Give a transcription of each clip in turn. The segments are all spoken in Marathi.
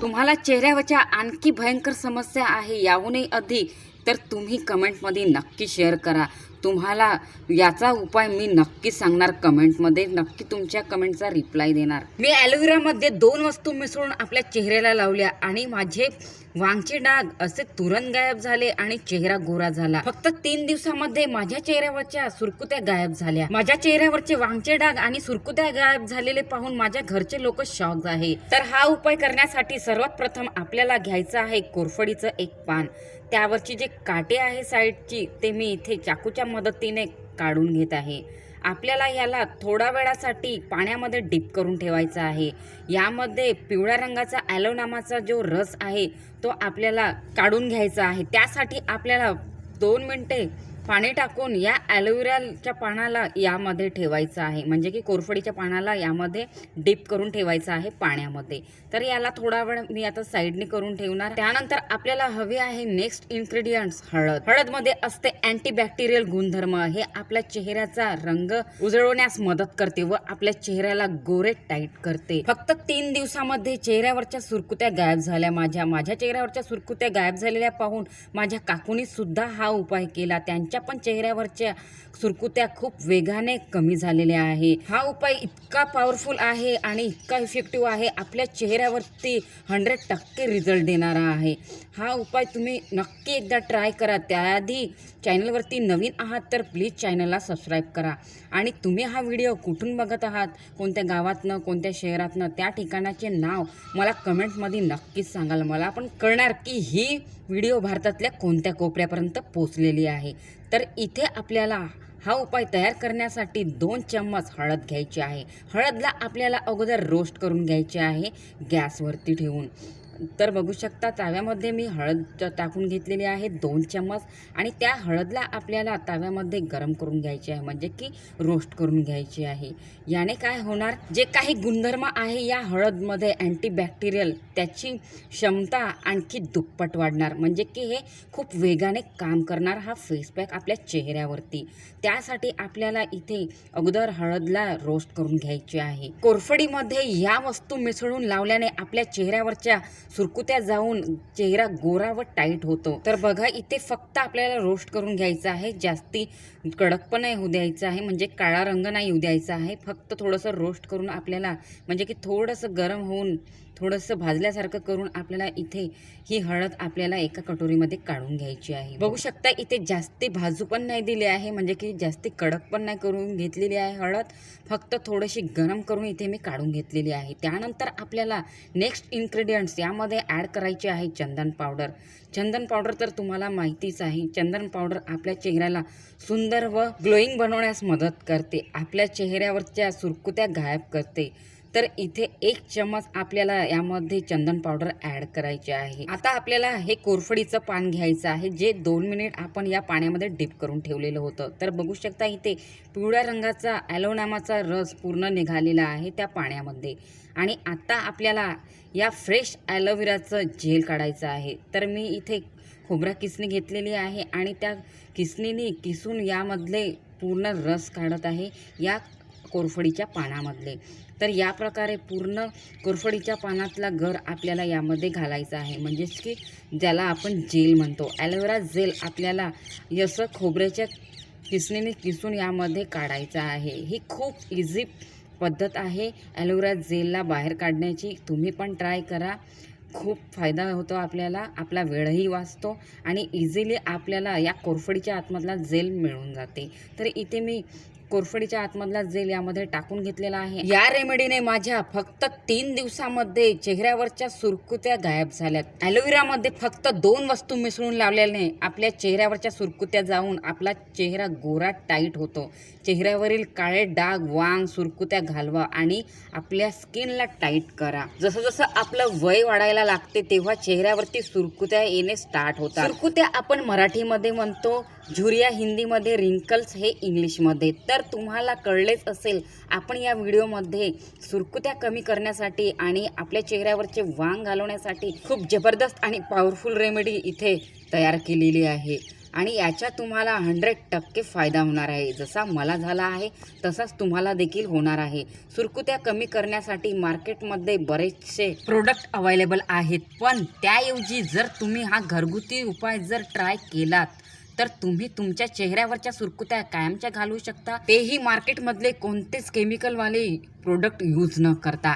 तुम्हाला चेहऱ्यावरच्या आणखी भयंकर समस्या आहे याहूनही अधिक तर तुम्ही कमेंटमध्ये नक्की शेअर करा। तुम्हाला याचा उपाय मी नक्की सांगणार कमेंटमध्ये, नक्की तुमच्या कमेंटचा रिप्लाय देणार। मी ॲलोवेरामध्ये 2 वस्तू मिसळून आपल्या चेहऱ्याला लावल्या आणि माझे वांगचे डाग असे तुरंत गायब झाले आणि चेहरा गोरा झाला। फक्त 3 दिवसामध्ये माझ्या चेहऱ्यावरच्या सुरकुत्या गायब झाल्या। माझ्या चेहऱ्यावरचे वांगचे डाग आणि सुरकुत्या गायब झालेले पाहून माझ्या घरचे लोक शॉक आहे। तर हा उपाय करण्यासाठी सर्वात प्रथम आपल्याला घ्यायचं आहे कोरफडीचं एक पान। त्यावरची जे काटे आहे साईडची ते मी इथे चाकूच्या मदतीने काढून घेत आहे। आपल्याला याला थोडा वेळासाठी पाण्यामध्ये डिप करून ठेवायचा आहे। यामध्ये पिवळ्या रंगाचा ॲलो नामाचा जो रस आहे तो आपल्याला काढून घ्यायचा आहे। त्यासाठी आपल्याला 2 मिनिटे पाणी टाकून या ॲलोवेराच्या पानाला यामध्ये ठेवायचं आहे, म्हणजे की कोरफडीच्या पानाला यामध्ये डिप करून ठेवायचं आहे पाण्यामध्ये। तर याला थोडा वेळ मी आता साईडने करून ठेवणार। त्यानंतर आपल्याला हवे आहे नेक्स्ट इन्ग्रेडियंट्स हळद। हळदमध्ये असते अँटीबॅक्टेरियल गुणधर्म, हे आपल्या चेहऱ्याचा रंग उजळवण्यास मदत करते व आपल्या चेहऱ्याला गोरे टाईट करते। फक्त 3 दिवसामध्ये चेहऱ्यावरच्या सुरकुत्या गायब झाल्या। माझ्या चेहऱ्यावरच्या सुरकुत्या गायब झालेल्या पाहून माझ्या काकूनी सुद्धा हा उपाय केला। त्यांच्या पण चेहऱ्यावरच्या सुरकुत्या खूप वेगाने कमी झालेल्या आहे। हा उपाय इतका पॉवरफुल आहे आणि इतका इफेक्टिव्ह आहे, आपल्या चेहऱ्यावरती 100% रिझल्ट देणारा आहे। हा उपाय तुम्ही नक्की एकदा ट्राय करा। त्याआधी चॅनलवरती नवीन आहात तर प्लीज चॅनलला सबस्क्राईब करा। आणि तुम्ही हा व्हिडिओ कुठून बघत आहात, कोणत्या गावातनं कोणत्या शहरातनं, त्या ठिकाणाचे नाव मला कमेंटमध्ये नक्कीच सांगाल। मला पण कळणार की ही व्हिडिओ भारतातल्या कोणत्या कोपऱ्यापर्यंत पोहोचलेली आहे। तर इथे आपल्याला हा उपाय तयार करण्यासाठी 2 चम्मच हळद घ्यायची आहे। हळदला आपल्याला अगोदर रोस्ट करून घ्यायचे आहे गॅसवरती ठेवून। तर बघू शकता तव्यामध्ये मी हळद टाकून घेतलेली आहे 2 चम्मच आणि त्या हळदला आपल्याला तव्यामध्ये गरम करून घ्यायची आहे, म्हणजे की रोस्ट करून घ्यायची आहे। याने काय होणार, जे काही गुणधर्म आहे या हळदमध्ये अँटीबॅक्टेरियल, त्याची क्षमता आणखी दुप्पट वाढणार, म्हणजे की हे खूप वेगाने काम करणार हा फेस पॅक आपल्या चेहऱ्यावरती। त्यासाठी आपल्याला इथे अगोदर हळदला रोस्ट करून घ्यायची आहे। कोरफडीमध्ये या वस्तू मिसळून लावल्याने आपल्या चेहऱ्यावरच्या सुरकुत्या जाऊन चेहरा गोरा व टाईट होतो। तर बघा इथे फक्त आपल्याला रोस्ट करून घ्यायचं आहे, जास्ती कडक पण नाही होऊ द्यायचं आहे, म्हणजे काळा रंग नाही येऊ द्यायचा आहे। फक्त थोडंसं रोस्ट करून आपल्याला, म्हणजे की थोडंसं गरम होऊन थोडंसं भाजल्यासारखं करून आपल्याला इथे ही हळद आपल्याला एका कटोरीमध्ये काढून घ्यायची आहे। बघू शकता इथे जास्ती भाजू पण नाही दिली आहे, म्हणजे की जास्ती कडक पण नाही करून घेतलेली आहे हळद, फक्त थोडीशी गरम करून इथे मी काढून घेतलेली आहे। त्यानंतर आपल्याला नेक्स्ट इन्ग्रेडियंट्स यामध्ये ॲड करायचे आहे चंदन पावडर। चंदन पावडर तर तुम्हाला माहितीच आहे, चंदन पावडर आपल्या चेहऱ्याला सुंदर व ग्लोईंग बनवण्यास मदत करते, आपल्या चेहऱ्यावरच्या सुरकुत्या गायब करते। तर इथे 1 चम्मच आपल्याला यामध्ये चंदन पावडर ॲड करायचे आहे। आता आपल्याला हे कोरफडीचं पान घ्यायचं आहे, जे 2 मिनिट आपण या पाण्यामध्ये डिप करून ठेवलेलं होतं। तर बघू शकता इथे पिवळ्या रंगाचा ॲलो नामाचा रस पूर्ण निघालेला आहे त्या पाण्यामध्ये। आणि आता आपल्याला या फ्रेश ॲलोवेराचं जेल काढायचं आहे। तर मी इथे खोबरा किसणी घेतलेली आहे आणि त्या किसणीने किसून यामधले पूर्ण रस काढत आहे या कोरफडीच्या पानामधले। तर या प्रकारे पूर्ण कोरफडीच्या पानातला गर आपल्याला यामध्ये घालायचा आहे, म्हणजेच की ज्याला आपण जेल म्हणतो। ॲलोवेरा जेल आपल्याला असं खोबऱ्याच्या किसणीने किसून यामध्ये काढायचं आहे। ही खूप इझी पद्धत आहे ॲलोवेरा जेलला बाहेर काढण्याची, तुम्ही पण ट्राय करा। खूप फायदा होतो आपल्याला, आपला वेळही वाचतो आणि इझिली आपल्याला या कोरफडीच्या आतमधला जेल मिळून जाते। तर इथे मी कोरफडीच्या आतमधला जेल यामध्ये टाकून घेतलेला आहे। या रेमेडीने माझ्या फक्त 3 दिवसामध्ये चेहऱ्यावरच्या सुरकुत्या गायब झाल्यात। ॲलोवेरामध्ये फक्त 2 वस्तू मिसळून लावल्याने आपल्या चेहऱ्यावरच्या सुरकुत्या जाऊन आपला चेहरा गोरा टाईट होतो। चेहऱ्यावरील काळे डाग, वांग, सुरकुत्या घालवा आणि आपल्या स्किनला टाईट करा। जसं जसं आपलं वय वाढायला लागते तेव्हा चेहऱ्यावरती सुरकुत्या येणे स्टार्ट होतात। सुरकुत्या आपण मराठीमध्ये म्हणतो, झुरिया हिंदीमध्ये, रिंकल्स हे इंग्लिशमध्ये। तर तुम्हाला कळलेच असेल, आपण या व्हिडिओमध्ये सुरकुत्या कमी करण्यासाठी आणि आपल्या चेहऱ्यावरचे वांग घालवण्यासाठी खूप जबरदस्त आणि पॉवरफुल रेमेडी इथे तयार केलेली आहे। आणि याचा तुम्हाला 100% फायदा होणार आहे. जसा मला झाला आहे तसाच तुम्हाला देखील होणार आहे. सुरकुत्या कमी करण्यासाठी मार्केटमध्ये बरेचसे प्रोडक्ट अवेलेबल आहेत, पण त्याऐवजी जर तुम्ही हा घरगुती उपाय जर ट्राय केलात तर तुम्ही तुमच्या चेहऱ्यावरच्या सुरकुत्या कायमच्या घालवू शकता, तेही मार्केटमधले कोणतेच केमिकलवाले प्रोडक्ट यूज न करता.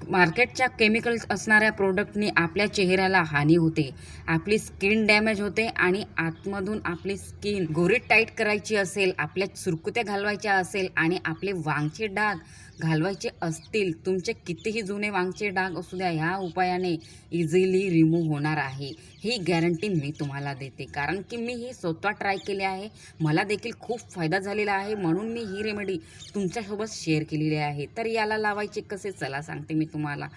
मार्केटच्या केमिकल्स असणाऱ्या प्रोडक्टनी आपल्या चेहऱ्याला हानी होते, आपली स्किन डॅमेज होते आणि आतमधून आपली स्किन गोरी टाईट करायची असेल, आपल्या सुरकुत्या घालवायच्या असेल आणि आपले वांगचे डाग घालवायचे असतील, तुमचे कितीही जुने वांगचे डाग असू द्या, ह्या उपायाने इझिली रिमूव्ह होणार आहे. ही गॅरंटी मी तुम्हाला देते, कारण की मी ही स्वतः ट्राय केली आहे. मला देखील खूप फायदा झालेला आहे, म्हणून मी ही रेमेडी तुमच्यासोबत शेअर केलेली आहे. तर याला लावायचे कसे चला सांगते मी तुम्हाला.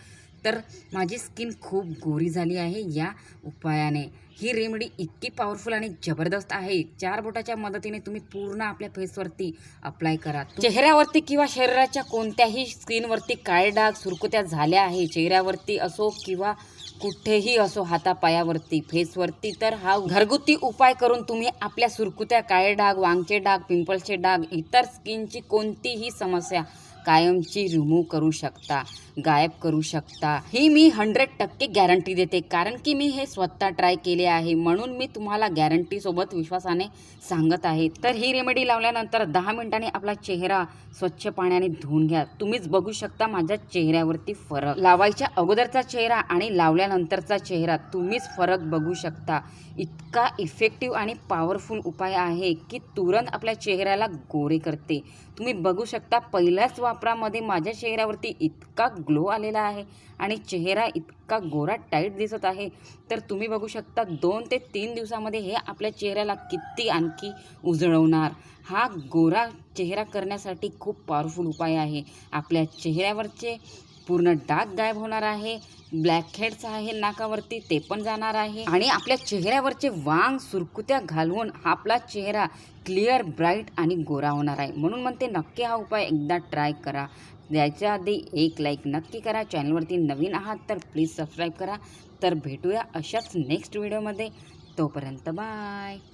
तर माझी स्किन खूप गोरी झाली आहे या उपायाने. ही रेमेडी इतकी पॉवरफुल आणि जबरदस्त आहे. 4 बोटाच्या मदतीने तुम्ही पूर्ण आपल्या फेसवरती अप्लाय करा. चेहऱ्यावरती किंवा शरीराच्या कोणत्याही स्किनवरती काळे डाग सुरकुत्या झाल्या आहे, चेहऱ्यावरती असो किंवा कुठेही असो, हातापायावरती, फेसवरती, तर हा घरगुती उपाय करून तुम्ही आपल्या सुरकुत्या, काळे डाग, वांगचे डाग, पिंपल्सचे डाग, इतर स्किनची कोणतीही समस्या कायमची रिमूव्ह करू शकता, गायब करू शकता. ही मी 100% गॅरंटी देते, कारण की मी हे स्वतः ट्राय केले आहे, म्हणून मी तुम्हाला गॅरंटीसोबत विश्वासाने सांगत आहे. तर ही रेमेडी लावल्यानंतर 10 मिनिटांनी आपला चेहरा स्वच्छ पाण्याने धुवून घ्या. तुम्हीच बघू शकता माझ्या चेहऱ्यावरती फरक. लावायच्या अगोदरचा चेहरा आणि लावल्यानंतरचा चेहरा तुम्हीच फरक बघू शकता. इतका इफेक्टिव्ह आणि पॉवरफुल उपाय आहे की तुरंत आपल्या चेहऱ्याला गोरे करते. तुम्ही बघू शकता पहिल्याच वापरामध्ये माझ्या चेहऱ्यावरती इतका ग्लो आलेला आहे आणि चेहरा इतका गोरा टाईट दिसत आहे. तर तुम्ही बघू शकता 2 ते 3 दिवसामध्ये हे आपल्या चेहऱ्याला किती आणखी उजळवणार. हा गोरा चेहरा करण्यासाठी खूप पॉवरफुल उपाय आहे. आपल्या चेहऱ्यावरचे पूर्ण डाग गायब होणार आहे, ब्लॅक हेड्स आहे नाकावरती ते पण जाणार आहे आणि आपल्या चेहऱ्यावरचे वांग सुरकुत्या घालवून आपला चेहरा क्लिअर, ब्राईट आणि गोरा होणार आहे. म्हणून म्हणते नक्की हा उपाय एकदा ट्राय करा. याच्या आधी एक लाईक नक्की करा. चॅनलवरती नवीन आहात तर प्लीज सबस्क्राईब करा. तर भेटूया अशाच नेक्स्ट व्हिडिओमध्ये. तोपर्यंत बाय.